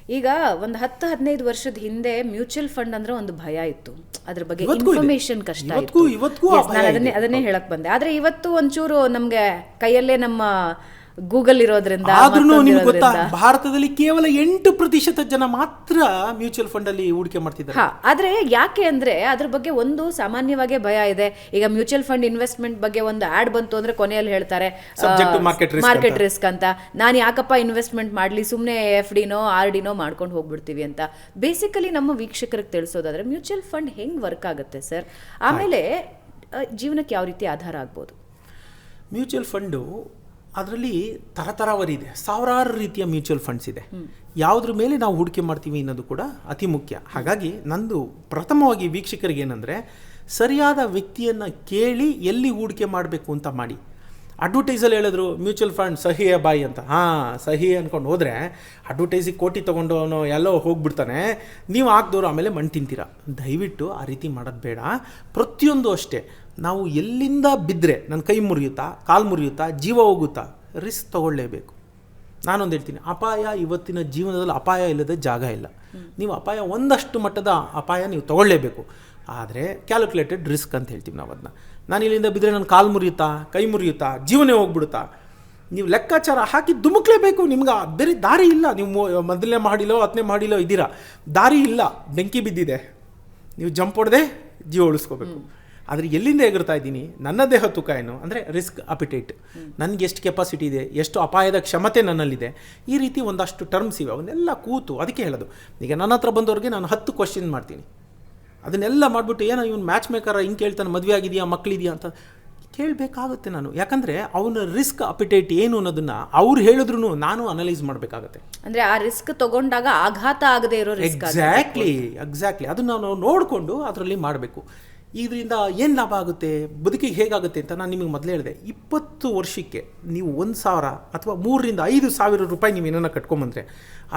ಈಗ ಒಂದು 10-15 ವರ್ಷದ ಹಿಂದೆ ಮ್ಯೂಚುವಲ್ ಫಂಡ್ ಅಂದ್ರೆ ಒಂದು ಭಯ ಇತ್ತು, ಅದ್ರ ಬಗ್ಗೆ ಇನ್ಫಾರ್ಮೇಶನ್ ಕಷ್ಟ ಇತ್ತು. ನಾನು ಅದನ್ನೇ ಹೇಳಕ್ ಬಂದೆ. ಆದ್ರೆ ಇವತ್ತು ಒಂಚೂರು ನಮ್ಗೆ ಕೈಯಲ್ಲೇ ನಮ್ಮ ಗೂಗಲ್ ಇರೋದ್ರಿಂದ, ಭಾರತದಲ್ಲಿ ಕೇವಲ 8% ಜನ ಮಾತ್ರ ಮ್ಯೂಚುವಲ್ ಫಂಡ್ ಅಲ್ಲಿ ಹೂಡಿಕೆ ಮಾಡ್ತಿದ್ದಾರೆ. ಆದ್ರೆ ಯಾಕೆ ಅಂದ್ರೆ ಅದ್ರ ಬಗ್ಗೆ ಒಂದು ಸಾಮಾನ್ಯವಾಗಿ ಭಯ ಇದೆ. ಈಗ ಮ್ಯೂಚುವಲ್ ಫಂಡ್ ಇನ್ವೆಸ್ಟ್ಮೆಂಟ್ ಬಗ್ಗೆ ಒಂದು ಆಡ್ ಬಂತು ಅಂದ್ರೆ ಕೊನೆಯಲ್ಲಿ ಹೇಳ್ತಾರೆ ಮಾರ್ಕೆಟ್ ರಿಸ್ಕ್ ಅಂತ. ನಾನು ಯಾಕಪ್ಪ ಇನ್ವೆಸ್ಟ್ಮೆಂಟ್ ಮಾಡ್ಲಿ, ಸುಮ್ನೆ FD-ನೋ RD-ನೋ ಮಾಡ್ಕೊಂಡು ಹೋಗ್ಬಿಡ್ತೀವಿ ಅಂತ. ಬೇಸಿಕಲಿ ನಮ್ಮ ವೀಕ್ಷಕರಿಗೆ ತಿಳಿಸೋದಾದ್ರೆ ಮ್ಯೂಚುವಲ್ ಫಂಡ್ ಹೆಂಗ್ ವರ್ಕ್ ಆಗುತ್ತೆ ಸರ್, ಆಮೇಲೆ ಜೀವನಕ್ಕೆ ಯಾವ ರೀತಿ ಆಧಾರ ಆಗ್ಬೋದು? ಮ್ಯೂಚುವಲ್ ಫಂಡು ಅದರಲ್ಲಿ ತರತರಾವರಿ ಇದೆ, ಸಾವಿರಾರು ರೀತಿಯ ಮ್ಯೂಚುವಲ್ ಫಂಡ್ಸ್ ಇದೆ. ಯಾವುದ್ರ ಮೇಲೆ ನಾವು ಹೂಡಿಕೆ ಮಾಡ್ತೀವಿ ಅನ್ನೋದು ಕೂಡ ಅತಿ ಮುಖ್ಯ. ಹಾಗಾಗಿ ನಂದು ಪ್ರಥಮವಾಗಿ ವೀಕ್ಷಕರಿಗೆ ಏನಂದರೆ, ಸರಿಯಾದ ವ್ಯಕ್ತಿಯನ್ನು ಕೇಳಿ ಎಲ್ಲಿ ಹೂಡಿಕೆ ಮಾಡಬೇಕು ಅಂತ ಮಾಡಿ. ಅಡ್ವರ್ಟೈಸಲ್ಲಿ ಹೇಳಿದ್ರು ಮ್ಯೂಚುವಲ್ ಫಂಡ್ ಸಹಿಯ ಬಾಯಿ ಅಂತ, ಸಹಿ ಅಂದ್ಕೊಂಡು ಹೋದರೆ ಅಡ್ವರ್ಟೈಸಿಗೆ ಕೋಟಿ ತೊಗೊಂಡು ಅವನು ಎಲ್ಲೋ ಹೋಗ್ಬಿಡ್ತಾನೆ, ನೀವು ಹಾಕ್ದವ್ರು ಆಮೇಲೆ ಮಣ್ಣು ತಿಂತೀರ. ದಯವಿಟ್ಟು ಆ ರೀತಿ ಮಾಡೋದು ಬೇಡ. ಪ್ರತಿಯೊಂದು ಅಷ್ಟೇ, ನಾವು ಎಲ್ಲಿಂದ ಬಿದ್ದರೆ ನನ್ನ ಕೈ ಮುರಿಯುತ್ತಾ, ಕಾಲು ಮುರಿಯುತ್ತಾ, ಜೀವ ಹೋಗುತ್ತಾ, ರಿಸ್ಕ್ ತೊಗೊಳ್ಳೇಬೇಕು. ನಾನೊಂದು ಹೇಳ್ತೀನಿ, ಅಪಾಯ ಇವತ್ತಿನ ಜೀವನದಲ್ಲಿ ಅಪಾಯ ಇಲ್ಲದ ಜಾಗ ಇಲ್ಲ. ನೀವು ಅಪಾಯ ಒಂದಷ್ಟು ಮಟ್ಟದ ಅಪಾಯ ನೀವು ತೊಗೊಳ್ಳೇಬೇಕು. ಆದರೆ ಕ್ಯಾಲ್ಕುಲೇಟೆಡ್ ರಿಸ್ಕ್ ಅಂತ ಹೇಳ್ತೀವಿ ನಾವು ಅದನ್ನ. ನಾನು ಇಲ್ಲಿಂದ ಬಿದ್ದರೆ ನನ್ನ ಕಾಲು ಮುರಿಯುತ್ತಾ, ಕೈ ಮುರಿಯುತ್ತಾ, ಜೀವನೇ ಹೋಗ್ಬಿಡುತ್ತಾ, ನೀವು ಲೆಕ್ಕಾಚಾರ ಹಾಕಿ ಧುಮುಕ್ಲೇಬೇಕು. ನಿಮ್ಗೆ ಬೇರೆ ದಾರಿ ಇಲ್ಲ. ನೀವು ಮೊದಲನೇ ಮಾಡಿಲೋ 10ನೇ ಮಾಡಿಲೋ ಇದ್ದೀರಾ, ದಾರಿ ಇಲ್ಲ, ಬೆಂಕಿ ಬಿದ್ದಿದೆ, ನೀವು ಜಂಪ್ ಹೊಡೆದೇ ಜೀವ ಉಳಿಸ್ಕೋಬೇಕು. ಆದರೆ ಎಲ್ಲಿಂದ ಎಗರ್ತಾ ಇದ್ದೀನಿ, ನನ್ನ ದೇಹ ತೂಕ ಏನು ಅಂದರೆ ರಿಸ್ಕ್ ಅಪಿಟೇಟ್, ನನಗೆ ಎಷ್ಟು ಕೆಪಾಸಿಟಿ ಇದೆ, ಎಷ್ಟು ಅಪಾಯದ ಕ್ಷಮತೆ ನನ್ನಲ್ಲಿದೆ, ಈ ರೀತಿ ಒಂದಷ್ಟು ಟರ್ಮ್ಸ್ ಇವೆ. ಅವನ್ನೆಲ್ಲ ಕೂತು ಅದಕ್ಕೆ ಹೇಳೋದು. ಈಗ ನನ್ನ ಹತ್ರ ಬಂದವ್ರಿಗೆ ನಾನು 10 ಕ್ವಶನ್ ಮಾಡ್ತೀನಿ. ಅದನ್ನೆಲ್ಲ ಮಾಡಿಬಿಟ್ಟು ಏನೋ ಇವನು ಮ್ಯಾಚ್ ಮೇಕರ ಹಿಂಗೆ ಕೇಳ್ತಾನೆ, ಮದುವೆ ಆಗಿದೆಯಾ, ಮಕ್ಕಳಿದೆಯಾ ಅಂತ ಕೇಳಬೇಕಾಗುತ್ತೆ ನಾನು. ಯಾಕಂದರೆ ಅವನ ರಿಸ್ಕ್ ಅಪಿಟೇಟ್ ಏನು ಅನ್ನೋದನ್ನು ಅವ್ರು ಹೇಳಿದ್ರು ನಾನು ಅನಲೈಸ್ ಮಾಡಬೇಕಾಗತ್ತೆ. ಅಂದರೆ ಆ ರಿಸ್ಕ್ ತಗೊಂಡಾಗ ಆಘಾತ ಆಗದೆ ಇರೋ ರಿಸ್ಕ್. ಎಕ್ಸಾಕ್ಟ್ಲಿ ಅದನ್ನು ನಾವು ನೋಡಿಕೊಂಡು ಅದರಲ್ಲಿ ಮಾಡಬೇಕು. ಇದರಿಂದ ಏನು ಲಾಭ ಆಗುತ್ತೆ, ಬದುಕಿಗೆ ಹೇಗಾಗುತ್ತೆ ಅಂತ ನಾನು ನಿಮಗೆ ಮೊದಲೇ ಹೇಳಿದೆ. 20 ವರ್ಷಕ್ಕೆ ನೀವು 1,000 ಅಥವಾ 3,000-5,000 ರೂಪಾಯಿ ನೀವು ಏನನ್ನ ಕಟ್ಕೊಂಬಂದರೆ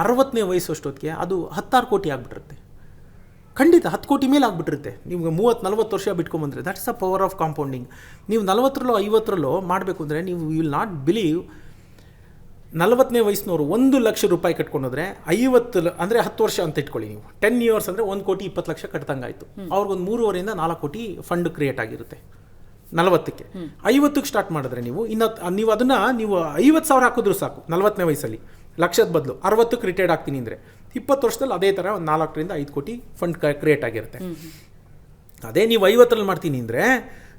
60ನೇ ವಯಸ್ಸು ಅಷ್ಟೊತ್ತಿಗೆ ಅದು 16 ಕೋಟಿ ಆಗಿಬಿಟ್ಟಿರುತ್ತೆ. ಖಂಡಿತ 10 ಕೋಟಿ ಮೇಲೆ ಆಗಿಬಿಟ್ಟಿರುತ್ತೆ. ನಿಮ್ಗೆ 30-40 ವರ್ಷ ಬಿಟ್ಕೊಂಬಂದರೆ. That's the power of compounding. ನೀವು 40ರಲ್ಲೋ 50ರಲ್ಲೋ ಮಾಡಬೇಕು ಅಂದರೆ ನೀವು ವಿಲ್ ನಾಟ್ ಬಿಲೀವ್, 40ನೇ ವಯಸ್ಸಿನವರು 1 ಲಕ್ಷ ರೂಪಾಯಿ ಕಟ್ಕೊಂಡೋದ್ರೆ 50 ಅಂದರೆ 10 ವರ್ಷ ಅಂತ ಇಟ್ಕೊಳ್ಳಿ ನೀವು, 10 ಇಯರ್ಸ್ ಅಂದರೆ 1,20,00,000 ಕಟ್ತಂಗಾಯಿತು. ಅವ್ರಿಗೊಂದು 3.5-4 ಕೋಟಿ ಫಂಡ್ ಕ್ರಿಯೇಟ್ ಆಗಿರುತ್ತೆ 40ಕ್ಕೆ. 50ಕ್ಕೆ ಸ್ಟಾರ್ಟ್ ಮಾಡಿದ್ರೆ ನೀವು ಅದನ್ನು 50,000 ಹಾಕಿದ್ರು ಸಾಕು. 40ನೇ ವಯಸ್ಸಲ್ಲಿ ಲಕ್ಷದ ಬದಲು 60ಕ್ಕೆ ರಿಟೈರ್ಡ್ ಆಗ್ತೀನಿ ಅಂದರೆ 20 ವರ್ಷದಲ್ಲಿ ಅದೇ ಥರ ಒಂದು 4-5 ಕೋಟಿ ಫಂಡ್ ಕ್ರಿಯೇಟ್ ಆಗಿರುತ್ತೆ. ಅದೇ ನೀವು 50ರಲ್ಲಿ ಮಾಡ್ತೀನಿ ಅಂದರೆ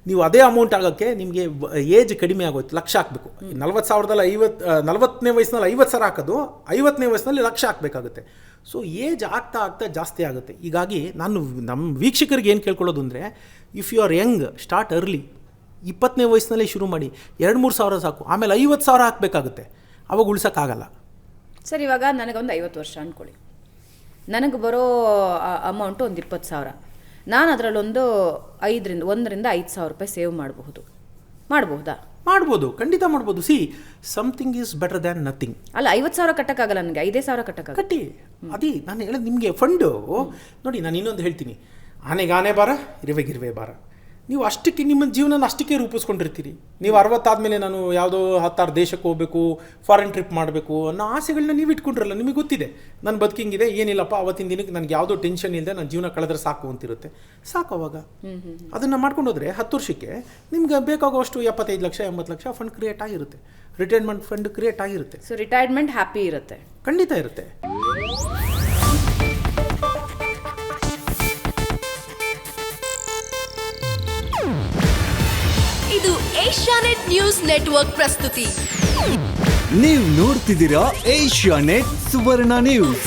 ನೀವು ಅದೇ ಅಮೌಂಟ್ ಆಗೋಕ್ಕೆ ನಿಮಗೆ ಏಜ್ ಕಡಿಮೆ ಆಗೋಯ್ತು. ಲಕ್ಷ ಹಾಕಬೇಕು. 40,000ದಲ್ಲಿ 40ನೇ ವಯಸ್ಸಿನಲ್ಲಿ 50,000 ಹಾಕೋದು 50ನೇ ವಯಸ್ಸಿನಲ್ಲಿ ಲಕ್ಷ ಹಾಕಬೇಕಾಗುತ್ತೆ. ಸೊ ಏಜ್ ಆಗ್ತಾ ಜಾಸ್ತಿ ಆಗುತ್ತೆ. ಹೀಗಾಗಿ ನಾನು ನಮ್ಮ ವೀಕ್ಷಕರಿಗೆ ಏನು ಕೇಳ್ಕೊಳ್ಳೋದು ಅಂದರೆ, if you are young, start early. 20ನೇ ವಯಸ್ಸಿನಲ್ಲೇ ಶುರು ಮಾಡಿ. 2-3 ಸಾವಿರ ಸಾಕು. ಆಮೇಲೆ 50,000 ಹಾಕಬೇಕಾಗುತ್ತೆ. ಅವಾಗ ಉಳ್ಸೋಕ್ಕಾಗಲ್ಲ. ಸರ್, ಇವಾಗ ನನಗೊಂದು 50 ವರ್ಷ ಅಂದ್ಕೊಳ್ಳಿ, ನನಗೆ ಬರೋ ಅಮೌಂಟು ಒಂದು 20,000. ನಾನು ಅದರಲ್ಲೊಂದು 1,000-5,000 ರೂಪಾಯಿ ಸೇವ್ ಮಾಡಬಹುದಾ? ಮಾಡ್ಬೋದು, ಖಂಡಿತ ಮಾಡ್ಬೋದು. Something is better than nothing. ಅಲ್ಲ, 50,000 ಕಟ್ಟಕ್ಕಾಗಲ್ಲ ನನಗೆ, 5,000 ಕಟ್ಟಕ್ಕಾಗಲ್ಲ. ಕಟ್ಟಿ. ಅದೇ ನಾನು ಹೇಳೋದು ನಿಮಗೆ. ಫಂಡು ನೋಡಿ, ನಾನು ಇನ್ನೊಂದು ಹೇಳ್ತೀನಿ, ಆನೆ ಬಾರ, ಇರುವೆ ಬಾರ. ನೀವು ಅಷ್ಟಕ್ಕೆ ನಿಮ್ಮ ಜೀವನ ಅಷ್ಟಕ್ಕೆ ರೂಪಿಸ್ಕೊಂಡಿರ್ತೀರಿ. ನೀವು 60 ಆದಮೇಲೆ ನಾನು ಯಾವುದೋ 10-6 ದೇಶಕ್ಕೆ ಹೋಗಬೇಕು, ಫಾರಿನ್ ಟ್ರಿಪ್ ಮಾಡಬೇಕು ಅನ್ನೋ ಆಸೆಗಳನ್ನ ನೀವು ಇಟ್ಕೊಂಡಿರಲ್ಲ. ನಿಮಗೆ ಗೊತ್ತಿದೆ ನನ್ನ ಬದುಕಿಂಗಿದೆ, ಏನಿಲ್ಲಪ್ಪ ಅವತ್ತಿನ ದಿನಕ್ಕೆ ನನಗೆ ಯಾವುದೋ ಟೆನ್ಷನ್ ಇಲ್ಲದೆ ನನ್ನ ಜೀವನ ಕಳೆದ್ರೆ ಸಾಕು ಅಂತಿರುತ್ತೆ. ಸಾಕು. ಅವಾಗ ಅದನ್ನು ಮಾಡ್ಕೊಂಡು ಹೋದರೆ 10 ವರ್ಷಕ್ಕೆ ನಿಮ್ಗೆ ಬೇಕಾಗುವಷ್ಟು 75 ಲಕ್ಷ 80 ಲಕ್ಷ ಫಂಡ್ ಕ್ರಿಯೇಟ್ ಆಗಿರುತ್ತೆ. ರಿಟೈರ್ಮೆಂಟ್ ಫಂಡ್ ಕ್ರಿಯೇಟ್ ಆಗಿರುತ್ತೆ. ಸೊ ರಿಟೈರ್ಮೆಂಟ್ ಹ್ಯಾಪಿ ಇರುತ್ತೆ. ಖಂಡಿತ ಇರುತ್ತೆ. ಇದು ಏಷ್ಯಾನೆಟ್ ನ್ಯೂಸ್ ನೆಟ್ವರ್ಕ್ ಪ್ರಸ್ತುತಿ. ನೀವು ನೋಡ್ತಿದ್ದೀರಾ ಏಷ್ಯಾನೆಟ್ ಸುವರ್ಣ ನ್ಯೂಸ್.